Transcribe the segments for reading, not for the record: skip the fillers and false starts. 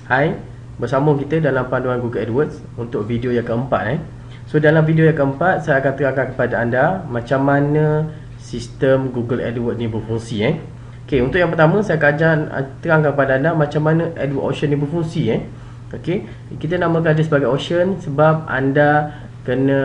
Hai, bersama kita dalam panduan Google AdWords untuk video yang keempat. So dalam video yang keempat, saya akan terangkan kepada anda macam mana sistem Google AdWords ni berfungsi. Okey, untuk yang pertama saya akan terangkan kepada anda macam mana AdWords Auction ni berfungsi. Okey, kita namakan dia sebagai auction sebab anda kena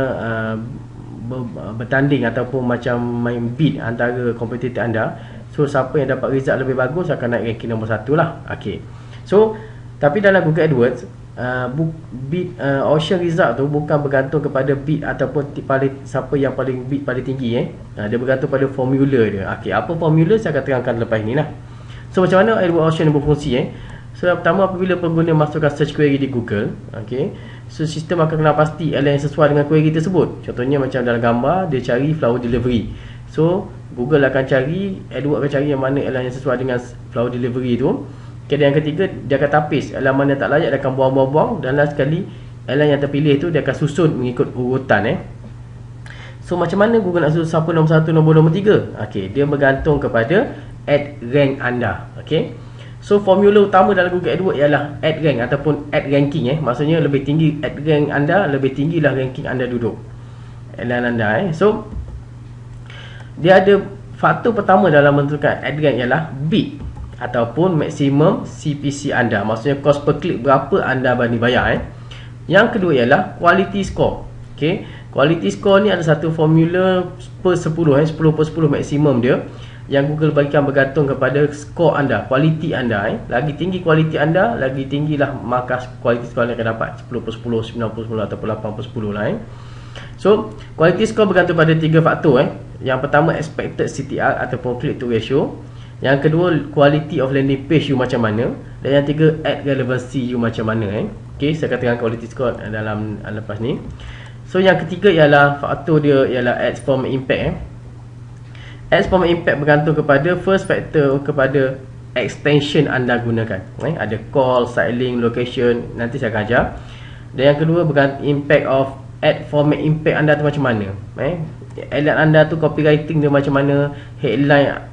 bertanding ataupun macam main bid antara kompetitor anda. So siapa yang dapat result lebih bagus akan naik ranking nombor 1 lah. Okey. So tapi dalam Google AdWords auction result tu bukan bergantung kepada bid ataupun siapa yang paling bid paling tinggi. Dia bergantung pada formula dia. Okey, apa formula saya akan terangkan lepas ni lah. So macam mana AdWords auction berfungsi? So yang pertama, apabila pengguna masukkan search query di Google, okey, so sistem akan kenal pasti airline yang sesuai dengan query tersebut. Contohnya macam dalam gambar dia cari flower delivery. So Google akan cari, AdWords akan cari yang mana airline yang sesuai dengan flower delivery tu. Okay, dan yang ketiga, dia akan tapis airline mana tak layak, dia akan buang-buang. Dan last sekali, airline yang terpilih tu dia akan susun mengikut urutan. So macam mana Google nak susun siapa nombor 1, nombor 3? Okay, dia bergantung kepada ad rank anda. Okay, so formula utama dalam Google AdWords ialah ad rank ataupun ad ranking. Maksudnya lebih tinggi ad rank anda, lebih tinggilah ranking anda duduk airline anda. So dia ada faktor pertama dalam menentukan ad rank ialah bid ataupun maksimum CPC anda. Maksudnya cost per click berapa anda berani bayar. Yang kedua ialah quality score. Okay, quality score ni ada satu formula per 10, 10 per 10 maksimum dia, yang Google bagikan bergantung kepada skor anda, kualiti anda. Lagi tinggi kualiti anda, lagi tinggilah markah quality score yang akan dapat. 10 per 10, 9 per 10 ataupun 8 per 10 lah. So quality score bergantung pada 3 faktor. Yang pertama, expected CTR ataupun click to ratio. Yang kedua, quality of landing page you macam mana. Dan yang tiga, ad relevancy you macam mana. Okay, saya akan terangkan quality score dalam lepas ni. So yang ketiga ialah faktor dia ialah ads format impact. Ads format impact bergantung kepada first factor, kepada extension anda gunakan. Ada call, site link, location, nanti saya akan ajar. Dan yang kedua, bergantung impact of ad format impact anda tu macam mana. Headline anda tu copywriting dia macam mana, headline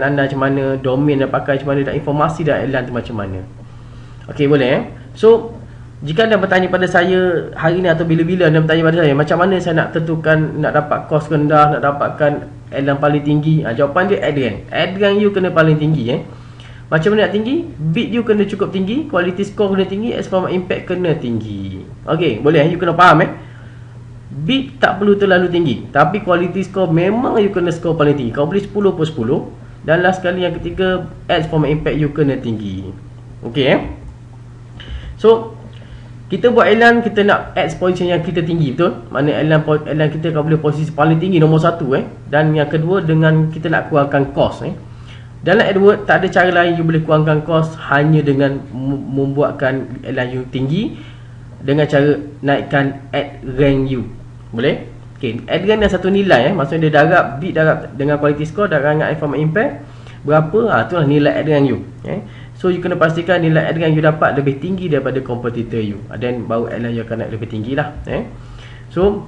anda macam mana, domain anda pakai macam mana, dan informasi dan headline tu macam mana. Okey, boleh. So jika anda bertanya pada saya hari ni atau bila-bila anda bertanya pada saya macam mana saya nak tentukan, nak dapat kos rendah, nak dapatkan headline paling tinggi, jawapan dia ad rank. Ad rank you kena paling tinggi. Macam mana nak tinggi? Bid you kena cukup tinggi, quality score kena tinggi, ad format impact kena tinggi. Okey, boleh. You kena faham. Bid tak perlu terlalu tinggi, tapi quality score memang you kena score paling tinggi. Kau boleh 10 per 10. Dan last sekali yang ketiga, ad format impact you kena tinggi. Okey. So kita buat iklan, kita nak ads position yang kita tinggi, betul? Mana iklan kita kau boleh posisi paling tinggi, nombor 1. Dan yang kedua, dengan kita nak kurangkan cost. Dalam AdWords tak ada cara lain you boleh kurangkan cost hanya dengan membuatkan iklan you tinggi dengan cara naikkan ad rank you. Boleh? Okay, ad rank yang satu nilai. Maksudnya dia darab, bid darab dengan quality score, darab dengan ad format impact berapa, itulah nilai ad rank you. So you kena pastikan nilai ad rank you dapat lebih tinggi daripada kompetitor you, dan baru ad rank you akan naik lebih tinggi lah. So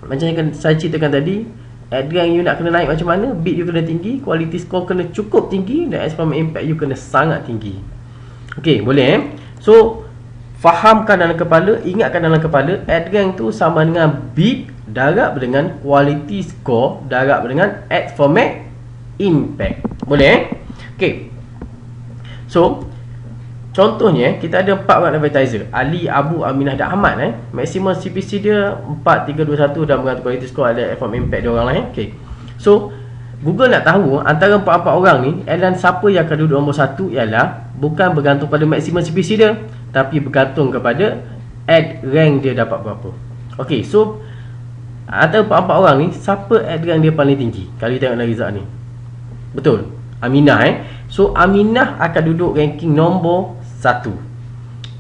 macam yang saya ceritakan tadi, ad rank you nak kena naik macam mana, bid you kena tinggi, quality score kena cukup tinggi, dan ad format impact you kena sangat tinggi. Okay, boleh. So fahamkan dalam kepala, ingatkan dalam kepala, ad rank tu sama dengan bid darab dengan quality score darab dengan ad format impact. Boleh? Okay. So contohnya kita ada 4 orang advertiser, Ali, Abu, Aminah dan Ahmad. Maksimum CPC dia 4, 3, 2, 1 dan bergantung quality score ada ad format impact dia orang lah. Okay. So Google nak tahu antara 4 orang ni, airline siapa yang akan duduk nombor 1 ialah bukan bergantung pada maksimum CPC dia, tapi bergantung kepada ad rank dia dapat berapa. Okey, so antara 4 orang ni, siapa ad rank dia paling tinggi? Kalau kita tengok dalam result ni, betul, Aminah. So Aminah akan duduk ranking nombor 1.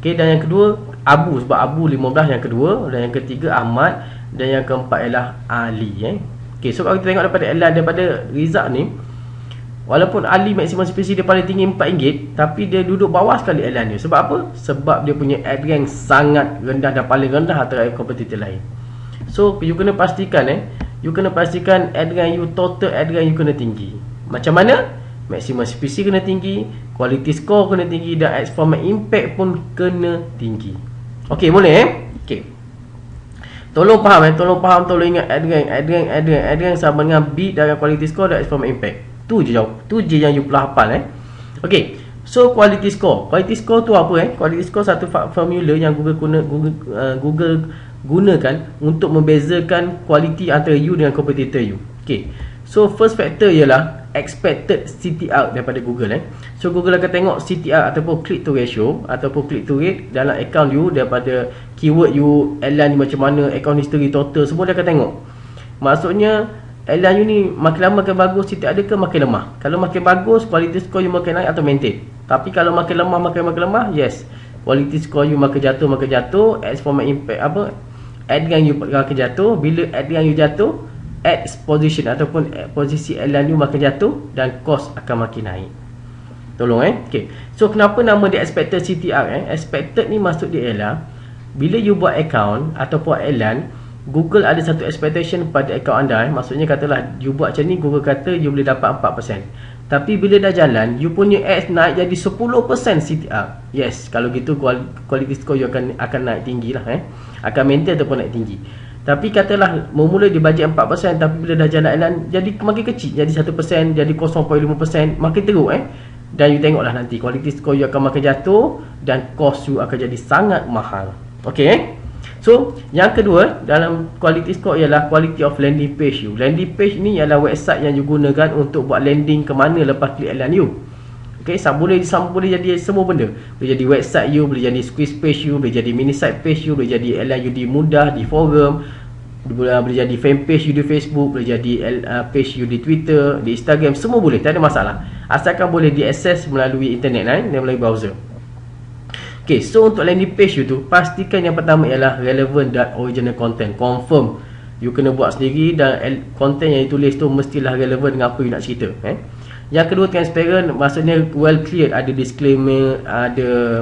Okey, dan yang kedua Abu, sebab Abu 15 yang kedua, dan yang ketiga Ahmad, dan yang keempat ialah Ali. Okey, so kalau kita tengok daripada result ni, walaupun Ali maksimum CPC dia paling tinggi RM4, tapi dia duduk bawah sekali airline dia. Sebab apa? Sebab dia punya ad rank sangat rendah dan paling rendah antara kompetitor lain. So you kena pastikan you kena pastikan ad rank you, total ad rank you kena tinggi. Macam mana? Maximum CPC kena tinggi, quality score kena tinggi, dan X-format impact pun kena tinggi. Okey, boleh Okey. Tolong faham tolong ingat add rank sama dengan bit dan quality score dan X-format impact. Tu je yang you perlu hafal Okey. So quality score tu apa Quality score satu formula yang Google gunakan untuk membezakan kualiti antara you dengan kompetitor you. Okey. So first factor ialah expected CTR daripada Google So Google akan tengok CTR ataupun click to ratio ataupun click to rate dalam account you, daripada keyword you, airline macam mana, account history total, semua dia akan tengok. Maksudnya airline you ni makin lama makin bagus, CTR dia ke makin lemah. Kalau makin bagus, quality score you makin naik atau maintain. Tapi kalau makin lemah makin lemah, yes, quality score you makin jatuh, X-format impact ad rank you makin jatuh. Bila ad rank you jatuh, exposition ataupun posisi airline you makin jatuh dan cost akan makin naik. Tolong okay. So kenapa nama dia expected CTR Expected ni maksud dia ialah bila you buat account ataupun airline, Google ada satu expectation pada account anda Maksudnya katalah you buat macam ni, Google kata you boleh dapat 4%. Tapi bila dah jalan, you punya ads naik jadi 10% CTR. Yes, kalau gitu quality score you akan naik tinggi lah Akan maintain ataupun naik tinggi. Tapi katalah memula di bajet 4%, tapi bila dah jalan airline jadi makin kecil, jadi 1%, jadi 0.5%, makin teruk Dan you tengoklah nanti quality score you akan makin jatuh dan cost you akan jadi sangat mahal. Okay So yang kedua dalam quality score ialah quality of landing page you. Landing page ni ialah website yang you gunakan untuk buat landing ke mana lepas klik airline you. Okay, boleh jadi semua benda. Boleh jadi website you, boleh jadi squeeze page you, boleh jadi mini site page you, boleh jadi airline you di mudah di forum, boleh jadi fan page you di Facebook, boleh jadi page you di Twitter, di Instagram, semua boleh, tak ada masalah. Asalkan boleh diakses melalui internet dan melalui browser. Okay, so untuk landing page you tu, pastikan yang pertama ialah relevant dan original content. Confirm you kena buat sendiri dan content yang ditulis tu mestilah relevant dengan apa you nak cerita. Yang kedua, transparent, maksudnya well clear, ada disclaimer, ada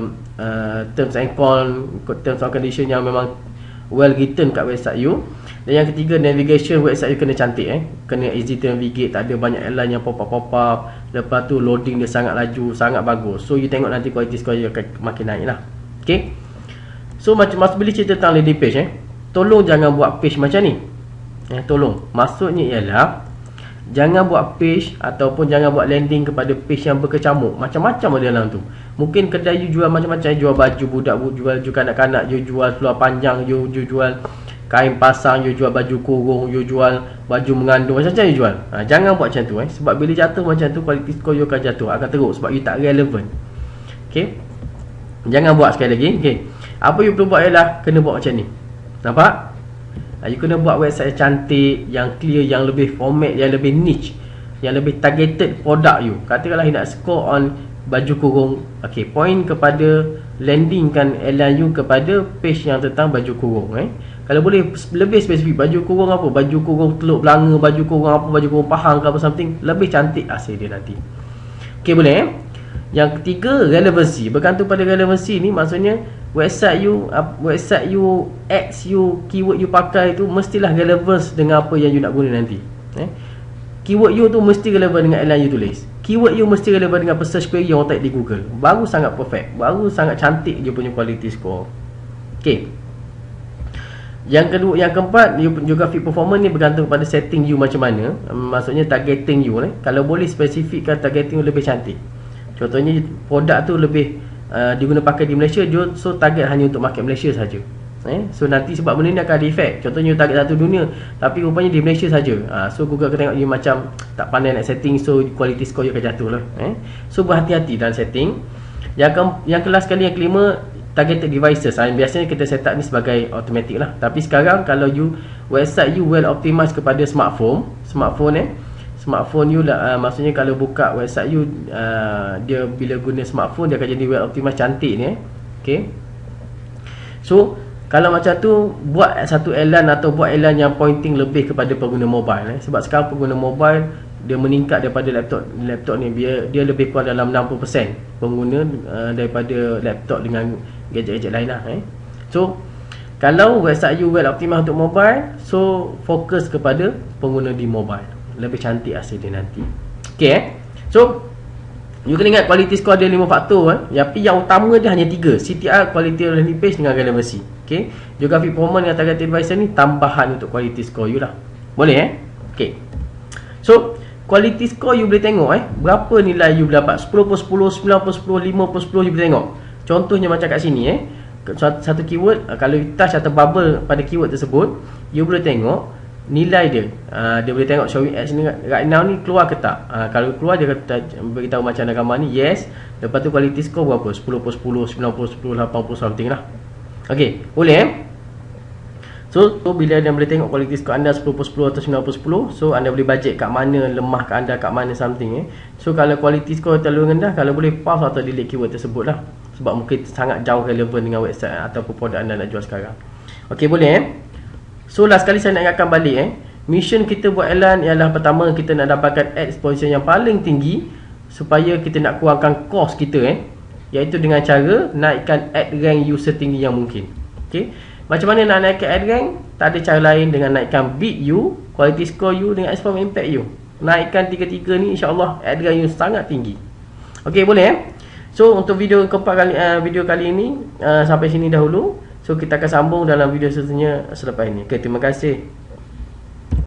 terms and condition yang memang well written kat website you. Dan yang ketiga, navigation website you kena cantik kena easy to navigate, tak ada banyak airline yang pop up. Lepas tu loading dia sangat laju, sangat bagus. So you tengok nanti quality score you akan makin naik lah. Okay, so macam bila cerita tentang landing page tolong jangan buat page macam ni. Tolong, maksudnya ialah jangan buat page ataupun jangan buat landing kepada page yang berkecamuk. Macam-macam ada dalam tu. Mungkin kedai you jual macam-macam, jual baju budak, jual kanak-kanak, you jual seluar panjang, you jual kain pasang, you jual baju kurung, you jual baju mengandung, macam-macam you jual. Jangan buat macam tu sebab bila jatuh macam tu, quality score you akan jatuh, akan teruk sebab you tak relevant. Okay, jangan buat sekali lagi. Okay, apa you perlu buat ialah kena buat macam ni. Nampak? You kena buat website yang cantik, yang clear, yang lebih format, yang lebih niche, yang lebih targeted produk you. Katakanlah you nak score on baju kurung, okay, point kepada landingkan airline you kepada page yang tentang baju kurung. Kalau boleh lebih spesifik, baju kurung apa, baju kurung Teluk Belanga, baju kurung apa, baju kurung Pahang ke apa something, lebih cantik hasil dia nanti. Okay, boleh Yang ketiga, relevancy. Bergantung pada relevancy ni, maksudnya website you ads you, keyword you pakai tu mestilah relevance dengan apa yang you nak guna nanti. Keyword you tu mesti relevan dengan airline you tulis. Keyword you mesti relevan dengan search query yang type di Google. Baru sangat perfect, baru sangat cantik dia punya quality score. Okay, yang kedua, yang keempat, geographic performance ni bergantung pada setting you macam mana. Maksudnya targeting you kalau boleh spesifikkan targeting you lebih cantik. Contohnya produk tu lebih diguna pakai di Malaysia, so target hanya untuk market Malaysia saja. So nanti sebab benda ni akan ada efek. Contohnya target satu dunia, tapi rupanya di Malaysia saja. So Google akan tengok you macam tak pandai nak setting, so quality score you akan jatuh lah. So berhati-hati dalam setting. Yang kelas sekali, yang kelima, targeted devices. Biasanya kita set up ni sebagai automatic lah. Tapi sekarang kalau you website you well optimized kepada smartphone you lah, maksudnya kalau buka website you dia bila guna smartphone dia akan jadi well optimized, cantik ni. Okay, so kalau macam tu, buat satu airline atau buat airline yang pointing lebih kepada pengguna mobile sebab sekarang pengguna mobile dia meningkat daripada laptop ni, dia lebih kurang dalam 60% pengguna daripada laptop dengan gadget-gadget lain lah. So kalau website you well optimized untuk mobile, so fokus kepada pengguna di mobile, lebih cantik hasil dia nanti. Okay, so You kena ingat quality score ada 5 faktor kan. Tapi yang utama dia hanya 3. CTR, quality of landing page dengan relevancy. Okay. Geographic performance dengan target advisor ni tambahan untuk quality score you lah. Boleh Okay. So quality score you boleh tengok berapa nilai you dapat. 10 per 10, 9 per 10, 5 per 10 you boleh tengok. Contohnya macam kat sini satu keyword, kalau you touch atau bubble pada keyword tersebut, you boleh tengok nilai dia. Dia boleh tengok showing ads ni right now ni keluar ke tak. Kalau keluar dia beritahu macam ada gambar ni yes. Lepas tu quality score berapa, 10 per 10, 9 per 10, 8 per something lah. Okay, boleh So bila anda boleh tengok quality score anda 10 per 10 atau 9 per 10, so anda boleh budget kat mana lemah kat anda, kat mana something So kalau quality score terlalu rendah, kalau boleh pause atau delete keyword tersebut lah. Sebab mungkin sangat jauh relevan dengan website ataupun produk anda nak jual sekarang. Okay, boleh So last sekali saya nak ingatkan balik mission kita buat iklan ialah pertama kita nak dapatkan ad exposure yang paling tinggi supaya kita nak kurangkan cost kita iaitu dengan cara naikkan ad rank you setinggi yang mungkin. Okay, macam mana nak naikkan ad rank? Tak ada cara lain dengan naikkan bid you, quality score you dengan export impact you. Naikkan tiga-tiga ni, insyaAllah ad rank you sangat tinggi. Okay, boleh So untuk video keempat kali ini sampai sini dahulu. So kita akan sambung dalam video seterusnya selepas ini. Okay, terima kasih.